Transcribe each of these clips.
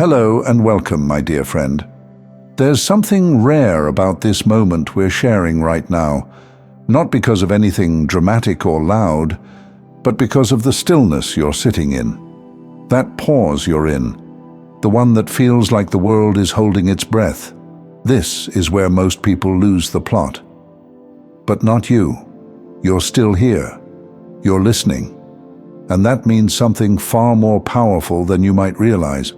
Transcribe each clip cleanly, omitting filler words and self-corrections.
Hello and welcome, my dear friend. There's something rare about this moment we're sharing right now, not because of anything dramatic or loud, but because of the stillness you're sitting in. That pause you're in, the one that feels like the world is holding its breath. This is where most people lose the plot. But not you. You're still here. You're listening. And that means something far more powerful than you might realize.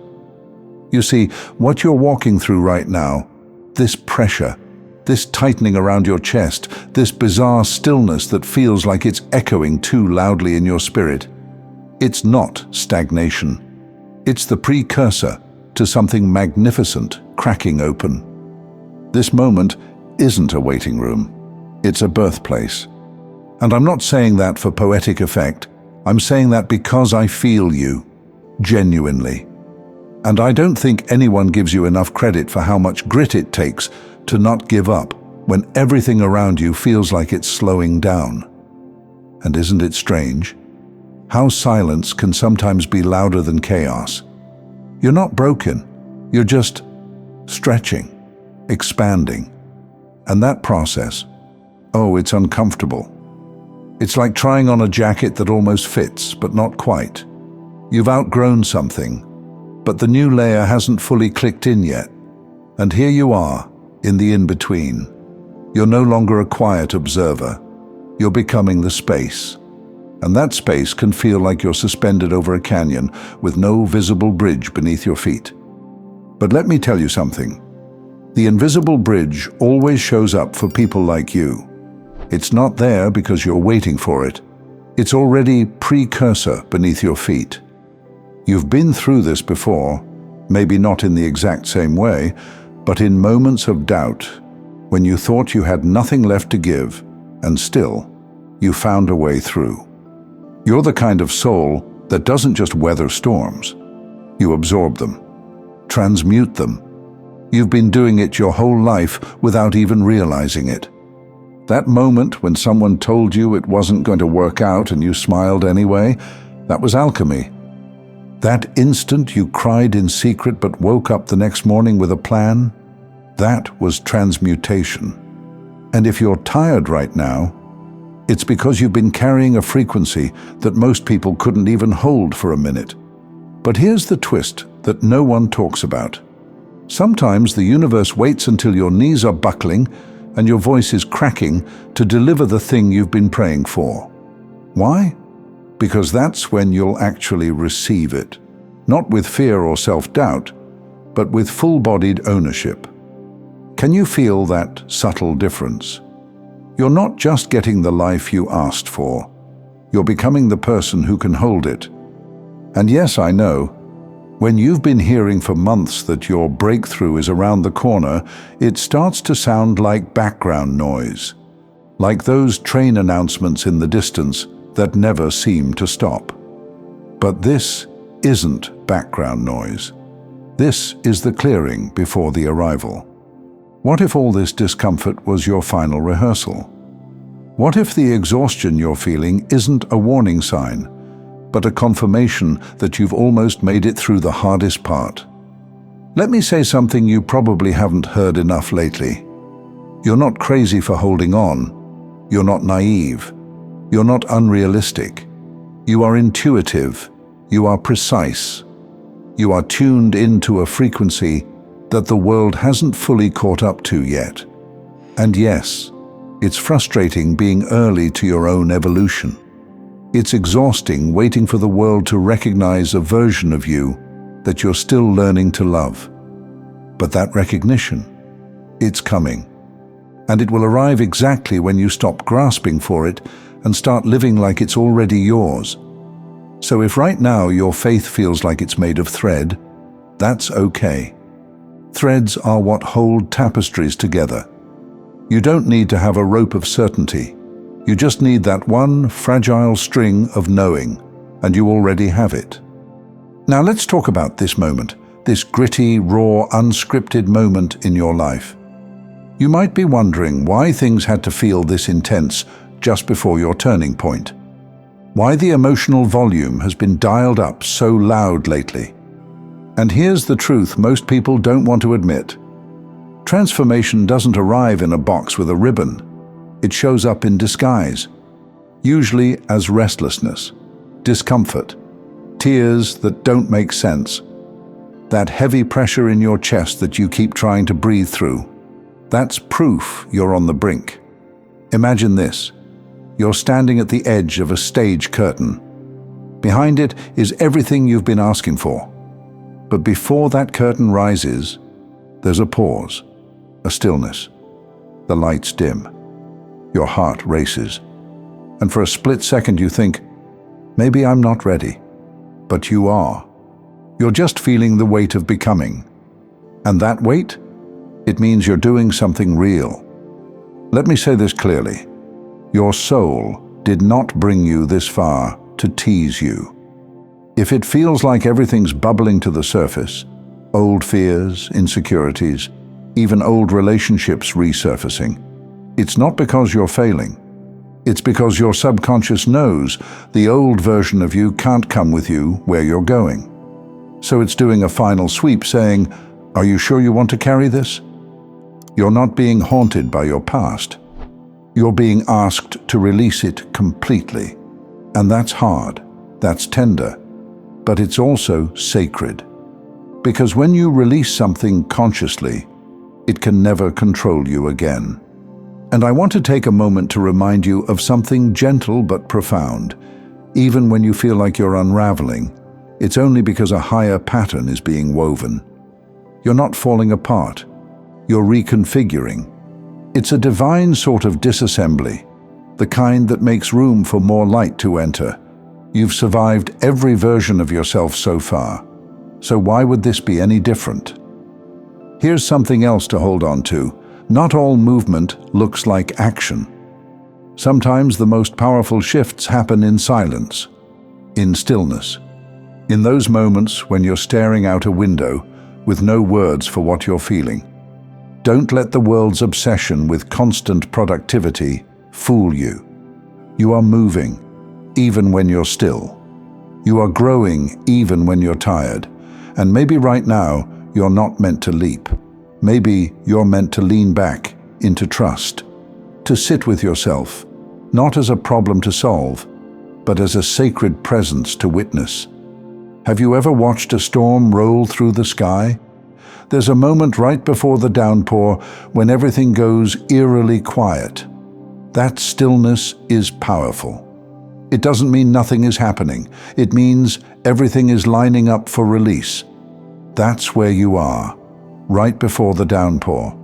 You see, what you're walking through right now, this pressure, this tightening around your chest, this bizarre stillness that feels like it's echoing too loudly in your spirit, it's not stagnation. It's the precursor to something magnificent cracking open. This moment isn't a waiting room. It's a birthplace. And I'm not saying that for poetic effect. I'm saying that because I feel you, genuinely. And I don't think anyone gives you enough credit for how much grit it takes to not give up when everything around you feels like it's slowing down. And isn't it strange? How silence can sometimes be louder than chaos. You're not broken. You're just stretching, expanding. And that process, oh, it's uncomfortable. It's like trying on a jacket that almost fits, but not quite. You've outgrown something, but the new layer hasn't fully clicked in yet. And here you are, in the in-between. You're no longer a quiet observer. You're becoming the space. And that space can feel like you're suspended over a canyon with no visible bridge beneath your feet. But let me tell you something. The invisible bridge always shows up for people like you. It's not there because you're waiting for it. It's already precursor beneath your feet. You've been through this before, maybe not in the exact same way, but in moments of doubt, when you thought you had nothing left to give, and still, you found a way through. You're the kind of soul that doesn't just weather storms. You absorb them, transmute them. You've been doing it your whole life without even realizing it. That moment when someone told you it wasn't going to work out and you smiled anyway, that was alchemy. That instant you cried in secret but woke up the next morning with a plan, that was transmutation. And if you're tired right now, it's because you've been carrying a frequency that most people couldn't even hold for a minute. But here's the twist that no one talks about. Sometimes the universe waits until your knees are buckling and your voice is cracking to deliver the thing you've been praying for. Why? Because that's when you'll actually receive it. Not with fear or self-doubt, but with full-bodied ownership. Can you feel that subtle difference? You're not just getting the life you asked for. You're becoming the person who can hold it. And yes, I know, when you've been hearing for months that your breakthrough is around the corner, it starts to sound like background noise, like those train announcements in the distance that never seem to stop. But this isn't background noise. This is the clearing before the arrival. What if all this discomfort was your final rehearsal? What if the exhaustion you're feeling isn't a warning sign, but a confirmation that you've almost made it through the hardest part? Let me say something you probably haven't heard enough lately. You're not crazy for holding on. You're not naive. You're not unrealistic. You are intuitive. You are precise. You are tuned into a frequency that the world hasn't fully caught up to yet. And yes, it's frustrating being early to your own evolution. It's exhausting waiting for the world to recognize a version of you that you're still learning to love. But that recognition, it's coming. And it will arrive exactly when you stop grasping for it and start living like it's already yours. So if right now your faith feels like it's made of thread, that's okay. Threads are what hold tapestries together. You don't need to have a rope of certainty. You just need that one fragile string of knowing, and you already have it. Now let's talk about this moment, this gritty, raw, unscripted moment in your life. You might be wondering why things had to feel this intense just before your turning point. Why the emotional volume has been dialed up so loud lately. And here's the truth most people don't want to admit. Transformation doesn't arrive in a box with a ribbon. It shows up in disguise, usually as restlessness, discomfort, tears that don't make sense, that heavy pressure in your chest that you keep trying to breathe through. That's proof you're on the brink. Imagine this. You're standing at the edge of a stage curtain. Behind it is everything you've been asking for. But before that curtain rises, there's a pause, a stillness. The lights dim. Your heart races. And for a split second you think, maybe I'm not ready. But you are. You're just feeling the weight of becoming. And that weight? It means you're doing something real. Let me say this clearly. Your soul did not bring you this far to tease you. If it feels like everything's bubbling to the surface, old fears, insecurities, even old relationships resurfacing, it's not because you're failing. It's because your subconscious knows the old version of you can't come with you where you're going. So it's doing a final sweep saying, are you sure you want to carry this? You're not being haunted by your past. You're being asked to release it completely. And that's hard, that's tender, but it's also sacred. Because when you release something consciously, it can never control you again. And I want to take a moment to remind you of something gentle but profound. Even when you feel like you're unraveling, it's only because a higher pattern is being woven. You're not falling apart. You're reconfiguring. It's a divine sort of disassembly, the kind that makes room for more light to enter. You've survived every version of yourself so far. So why would this be any different? Here's something else to hold on to. Not all movement looks like action. Sometimes the most powerful shifts happen in silence, in stillness. In those moments when you're staring out a window with no words for what you're feeling. Don't let the world's obsession with constant productivity fool you. You are moving, even when you're still. You are growing, even when you're tired. And maybe right now, you're not meant to leap. Maybe you're meant to lean back into trust, to sit with yourself, not as a problem to solve, but as a sacred presence to witness. Have you ever watched a storm roll through the sky? There's a moment right before the downpour when everything goes eerily quiet. That stillness is powerful. It doesn't mean nothing is happening. It means everything is lining up for release. That's where you are, right before the downpour.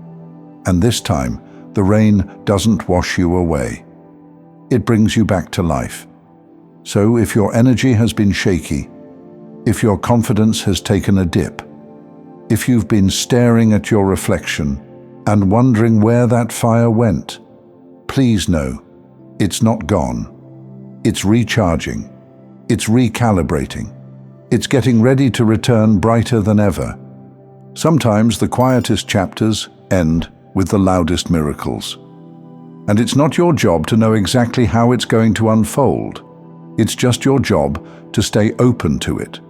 And this time, the rain doesn't wash you away. It brings you back to life. So if your energy has been shaky, if your confidence has taken a dip, if you've been staring at your reflection and wondering where that fire went, please know, it's not gone. It's recharging. It's recalibrating. It's getting ready to return brighter than ever. Sometimes the quietest chapters end with the loudest miracles. And it's not your job to know exactly how it's going to unfold. It's just your job to stay open to it.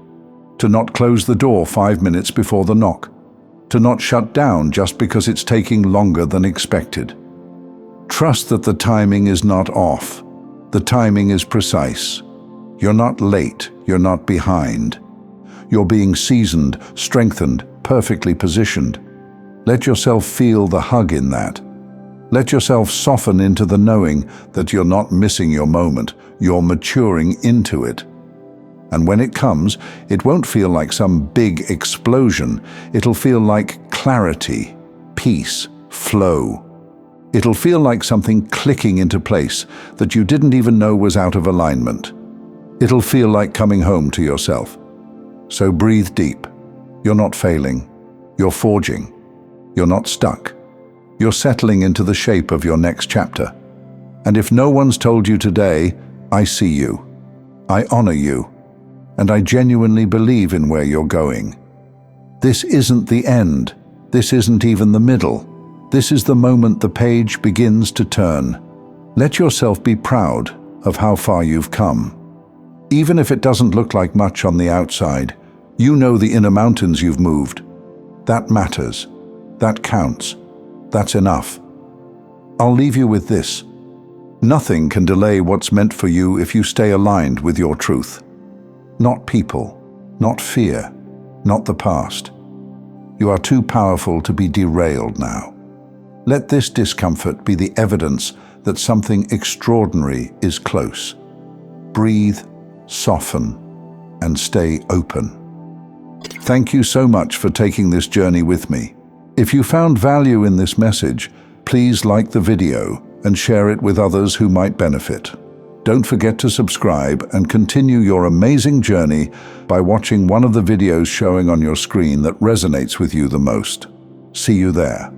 To not close the door 5 minutes before the knock. To not shut down just because it's taking longer than expected. Trust that the timing is not off. The timing is precise. You're not late, you're not behind. You're being seasoned, strengthened, perfectly positioned. Let yourself feel the hug in that. Let yourself soften into the knowing that you're not missing your moment, you're maturing into it. And when it comes, it won't feel like some big explosion. It'll feel like clarity, peace, flow. It'll feel like something clicking into place that you didn't even know was out of alignment. It'll feel like coming home to yourself. So breathe deep. You're not failing. You're forging. You're not stuck. You're settling into the shape of your next chapter. And if no one's told you today, I see you. I honor you. And I genuinely believe in where you're going. This isn't the end. This isn't even the middle. This is the moment the page begins to turn. Let yourself be proud of how far you've come. Even if it doesn't look like much on the outside, You know the inner mountains you've moved. That matters. That counts. That's enough. I'll leave you with this. Nothing can delay what's meant for you if you stay aligned with your truth. Not people, not fear, not the past. You are too powerful to be derailed now. Let this discomfort be the evidence that something extraordinary is close. Breathe, soften, and stay open. Thank you so much for taking this journey with me. If you found value in this message, please like the video and share it with others who might benefit. Don't forget to subscribe and continue your amazing journey by watching one of the videos showing on your screen that resonates with you the most. See you there.